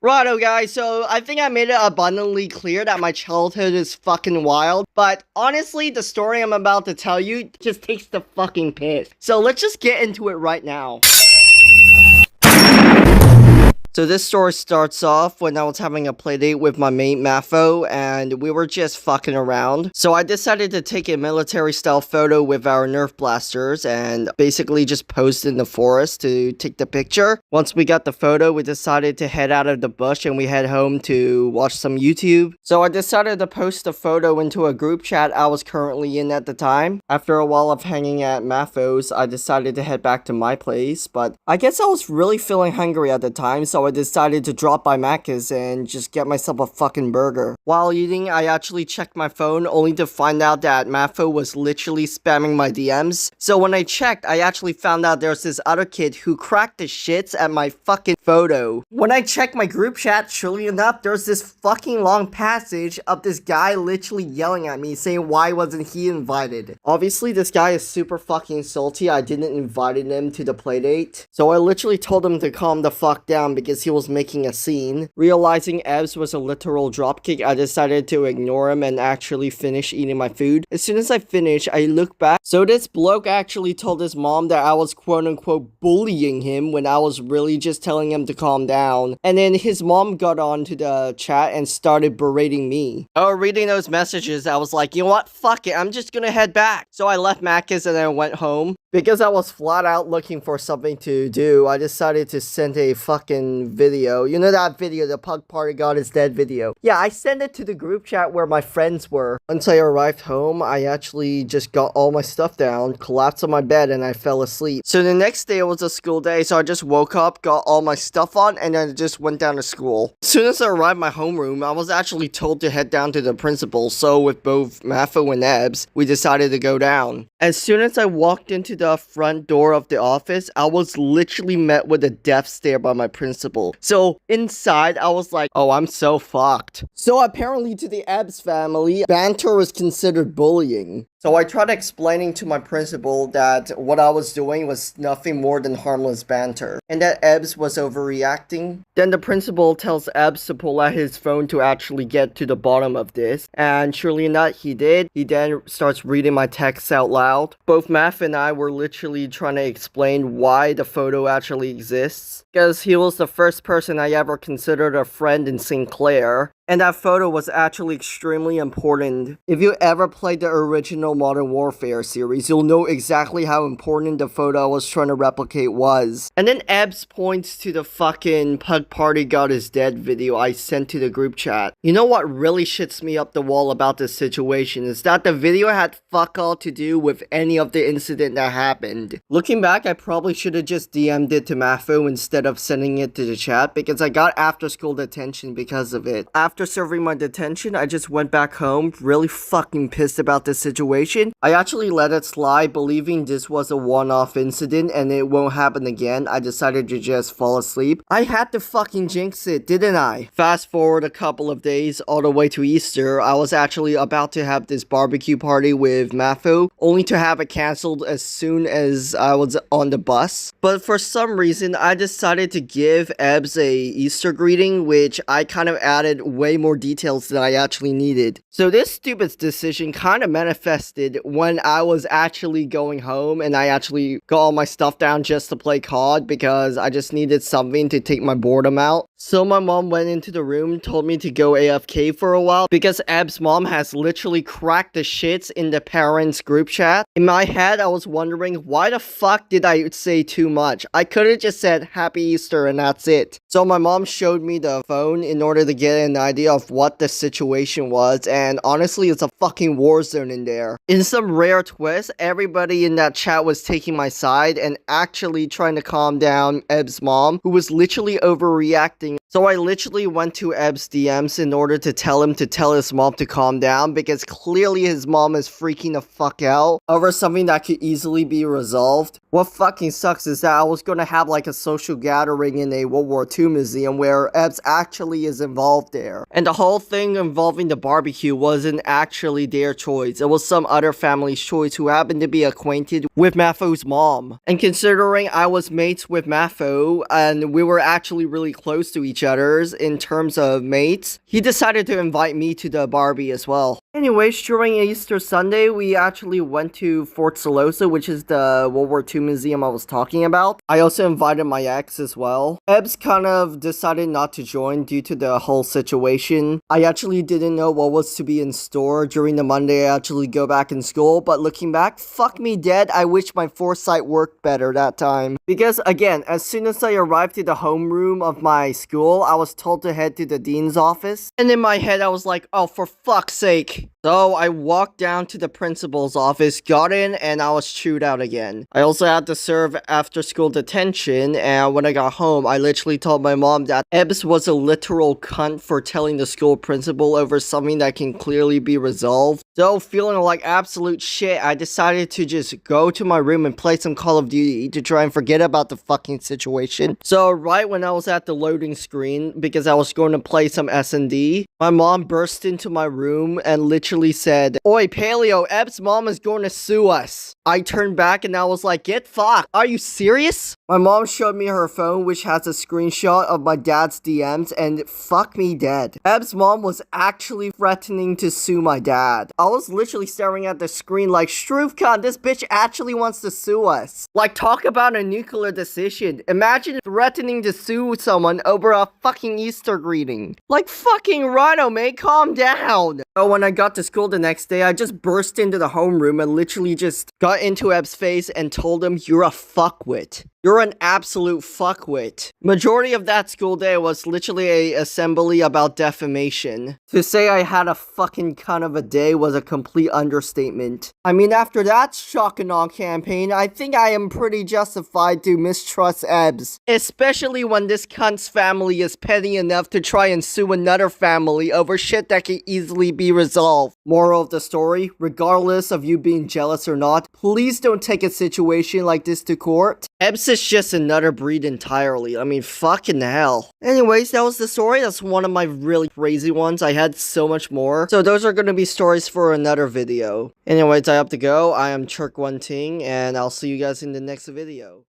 Righto, guys, so I think I made it abundantly clear that my childhood is fucking wild, but honestly, the story I'm about to tell you just takes the fucking piss. So let's just get into it right now. So this story starts off when I was having a playdate with my mate Mafo, and we were just fucking around. So I decided to take a military-style photo with our Nerf blasters and basically just posed in the forest to take the picture. Once we got the photo, we decided to head out of the bush and we head home to watch some YouTube. So I decided to post the photo into a group chat I was currently in at the time. After a while of hanging at Mafo's, I decided to head back to my place, but I guess I was really feeling hungry at the time, so I decided to drop by Macca's and just get myself a fucking burger. While eating, I actually checked my phone only to find out that Mafo was literally spamming my DMs. So when I checked, I actually found out there's this other kid who cracked the shits at my fucking photo. When I checked my group chat, surely enough, there's this fucking long passage of this guy literally yelling at me saying why wasn't he invited. Obviously, this guy is super fucking salty. I didn't invite him to the playdate. So I literally told him to calm the fuck down because he was making a scene. Realizing Ebbs was a literal dropkick, I decided to ignore him and actually finish eating my food. As soon as I finished, I looked back. So this bloke actually told his mom that I was quote-unquote bullying him when I was really just telling him to calm down. And then his mom got onto the chat and started berating me. Oh, reading those messages, I was like, you know what? Fuck it, I'm just gonna head back. So I left Macca's and then went home. Because I was flat out looking for something to do, I decided to send a fucking video. You know that video, the Pug Party God is Dead video? Yeah, I sent it to the group chat where my friends were. Once I arrived home, I actually just got all my stuff down, collapsed on my bed, and I fell asleep. So the next day was a school day, so I just woke up, got all my stuff on, and then just went down to school. As soon as I arrived at my homeroom, I was actually told to head down to the principal, so with both Mafo and Ebbs, we decided to go down. As soon as I walked into the front door of the office, I was literally met with a death stare by my principal. So inside, I was like, oh, I'm so fucked. So apparently to the Ebbs family, banter was considered bullying. So I tried explaining to my principal that what I was doing was nothing more than harmless banter, and that Ebbs was overreacting. Then the principal tells Ebbs to pull out his phone to actually get to the bottom of this, and surely enough, he did. He then starts reading my texts out loud. Both Math and I were literally trying to explain why the photo actually exists, because he was the first person I ever considered a friend in St. Clair. And that photo was actually extremely important. If you ever played the original Modern Warfare series, you'll know exactly how important the photo I was trying to replicate was. And then Ebbs points to the fucking Pug Party God is Dead video I sent to the group chat. You know what really shits me up the wall about this situation is that the video had fuck all to do with any of the incident that happened. Looking back, I probably should have just DM'd it to Mafo instead of sending it to the chat because I got after school detention because of it. After serving my detention, I just went back home, really fucking pissed about this situation. I actually let it slide, believing this was a one-off incident and it won't happen again. I decided to just fall asleep. I had to fucking jinx it, didn't I? Fast forward a couple of days, all the way to Easter, I was actually about to have this barbecue party with Mafo, only to have it cancelled as soon as I was on the bus. But for some reason, I decided to give Ebbs a Easter greeting, which I kind of added way more details than I actually needed. So this stupid decision kind of manifested when I was actually going home and I actually got all my stuff down just to play COD because I just needed something to take my boredom out. So my mom went into the room, told me to go AFK for a while because Ebbs' mom has literally cracked the shits in the parents group chat. In my head, I was wondering why the fuck did I say too much? I could have just said Happy Easter and that's it. So my mom showed me the phone in order to get an idea of what the situation was, and honestly, it's a fucking war zone in there. In some rare twist, everybody in that chat was taking my side and actually trying to calm down Ebbs' mom, who was literally overreacting. So I literally went to Ebbs' DMs in order to tell him to tell his mom to calm down because clearly his mom is freaking the fuck out over something that could easily be resolved. What fucking sucks is that I was gonna have like a social gathering in a World War II museum where Ebbs actually is involved there. And the whole thing involving the barbecue wasn't actually actually their choice. It was some other family's choice who happened to be acquainted with Mafo's mom. And considering I was mates with Mafo, and we were actually really close to each other in terms of mates, he decided to invite me to the Barbie as well. Anyways, during Easter Sunday, we actually went to Fort Siloso, which is the World War II museum I was talking about. I also invited my ex as well. Ebbs kind of decided not to join due to the whole situation. I actually didn't know what was to be in store during the Monday I actually go back in school, but looking back, fuck me dead, I wish my foresight worked better that time. Because again, as soon as I arrived to the homeroom of my school, I was told to head to the dean's office. And in my head, I was like, oh, for fuck's sake. So I walked down to the principal's office, got in, and I was chewed out again. I also had to serve after school detention, and when I got home, I literally told my mom that Ebbs was a literal cunt for telling the school principal over something that can clearly be resolved. So feeling like absolute shit, I decided to just go to my room and play some Call of Duty to try and forget about the fucking situation. So right when I was at the loading screen, because I was going to play some S&D, my mom burst into my room and literally said, "Oi, Paleo, Ebbs' mom is going to sue us." I turned back and I was like, get fucked. Are you serious? My mom showed me her phone, which has a screenshot of my dad's DMs, and fuck me dead. Ebbs' mom was actually threatening to sue my dad. I was literally staring at the screen like, Shruvcon, this bitch actually wants to sue us. Like, talk about a nuclear decision. Imagine threatening to sue someone over a fucking Easter greeting. Like, fucking Rhino, mate, calm down. So when I got to school the next day, I just burst into the homeroom and literally just got into Ebbs' face and told him, you're a fuckwit. You're an absolute fuckwit. Majority of that school day was literally a assembly about defamation. To say I had a fucking cunt of a day was a complete understatement. I mean, after that shock and awe campaign, I think I am pretty justified to mistrust Ebbs. Especially when this cunt's family is petty enough to try and sue another family over shit that can easily be resolved. Moral of the story, regardless of you being jealous or not, please don't take a situation like this to court. Ebbs is just another breed entirely. I mean, fucking hell. Anyways, that was the story. That's one of my really crazy ones. I had so much more. So those are going to be stories for another video. Anyways, I have to go. I am Churk One Ting, and I'll see you guys in the next video.